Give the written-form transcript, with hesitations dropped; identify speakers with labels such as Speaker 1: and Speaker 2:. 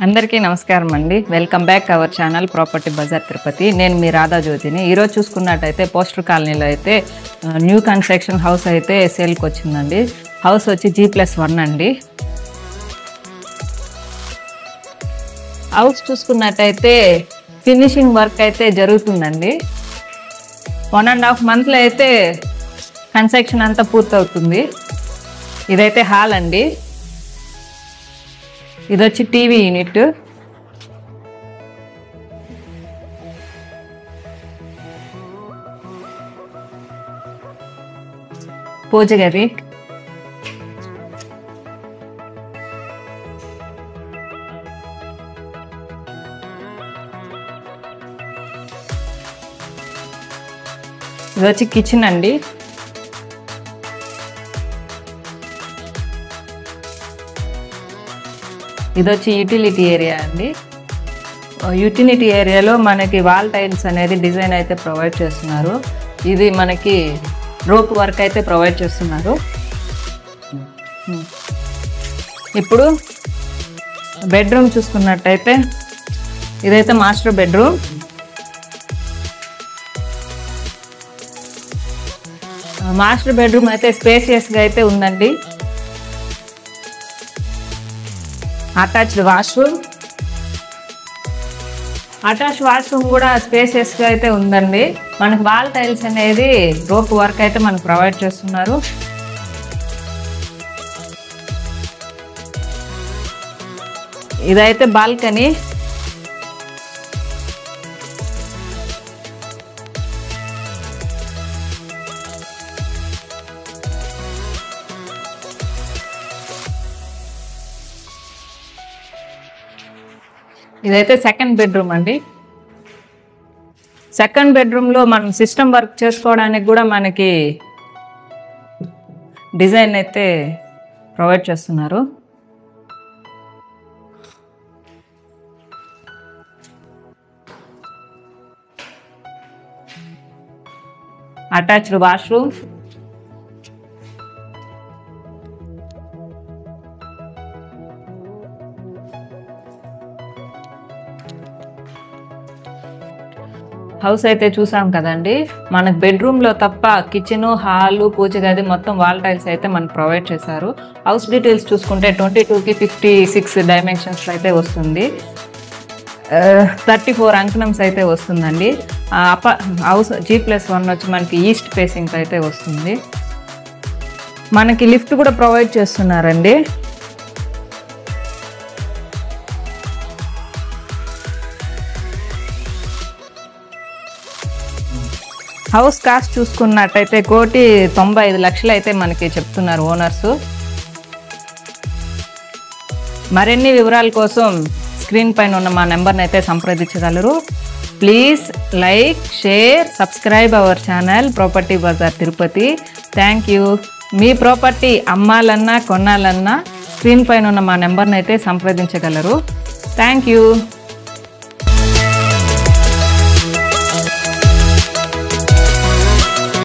Speaker 1: అందరికీ నమస్కారం అండి. Welcome back our channel property Bazar Tirupati. నేను మీ రాధా జ్యోతిని. ఈరోజు చూసుకున్నట్టయితే పోస్టర్ కాలనీలో అయితే న్యూ కన్స్ట్రక్షన్ హౌస్ అయితే సేల్కి వచ్చిందండి. హౌస్ వచ్చి G+1 అండి. హౌస్ చూసుకున్నట్టయితే ఫినిషింగ్ వర్క్ అయితే జరుగుతుందండి. 1.5 monthsలో అయితే కన్స్ట్రక్షన్ అంతా పూర్తవుతుంది. ఇదైతే హాల్ అండి. ఇది వచ్చి టీవీ యూనిట్. పూజ గది. ఇది వచ్చి కిచెన్ అండి. ఇది వచ్చి యూటిలిటీ ఏరియా అండి. యూటిలిటీ ఏరియాలో మనకి వాల్ టైల్స్ అనేది డిజైన్ అయితే ప్రొవైడ్ చేస్తున్నారు. ఇది మనకి రోప్ వర్క్ అయితే ప్రొవైడ్ చేస్తున్నారు. ఇప్పుడు బెడ్రూమ్ చూసుకున్నట్టయితే ఇదైతే మాస్టర్ బెడ్రూమ్. మాస్టర్ బెడ్రూమ్ అయితే స్పేసియస్గా అయితే ఉందండి. Attached washroom. అటాచ్డ్ వాష్రూమ్ కూడా స్పేసియస్గా అయితే ఉందండి. మనకు వాల్ టైల్స్ అనేది రోప్ వర్క్ అయితే మనకు ప్రొవైడ్ చేస్తున్నారు. ఇదైతే బాల్కనీ. ఇదైతే సెకండ్ బెడ్రూమ్ అండి. సెకండ్ బెడ్రూమ్లో మనం సిస్టమ్ వర్క్ చేసుకోవడానికి కూడా మనకి డిజైన్ అయితే ప్రొవైడ్ చేస్తున్నారు. Attached washroom. హౌస్ అయితే చూసాం కదండి. మనకు బెడ్రూమ్లో తప్ప కిచెన్, హాలు, పూజ గది మొత్తం వాల్ టైల్స్ అయితే మనకు ప్రొవైడ్ చేశారు. హౌస్ డీటెయిల్స్ చూసుకుంటే 22కి 56 డైమెన్షన్స్ అయితే వస్తుంది. 34 అంకణమ్స్ అయితే వస్తుందండి. హౌస్ G+1 వచ్చి మనకి ఈస్ట్ ఫేసింగ్ అయితే వస్తుంది. మనకి లిఫ్ట్ కూడా ప్రొవైడ్ చేస్తున్నారండి. హౌస్ కాస్ట్ చూసుకున్నట్టయితే 1,95,00,000 అయితే మనకి చెప్తున్నారు ఓనర్స్. మరిన్ని వివరాల కోసం స్క్రీన్ పైన ఉన్న మా నెంబర్ని అయితే సంప్రదించగలరు. Please like, share, subscribe our channel property Bazar Tirupati. Thank you. మీ ప్రాపర్టీ అమ్మాలన్నా కొనాలన్నా స్క్రీన్ పైన ఉన్న మా నెంబర్ని అయితే సంప్రదించగలరు. Thank you.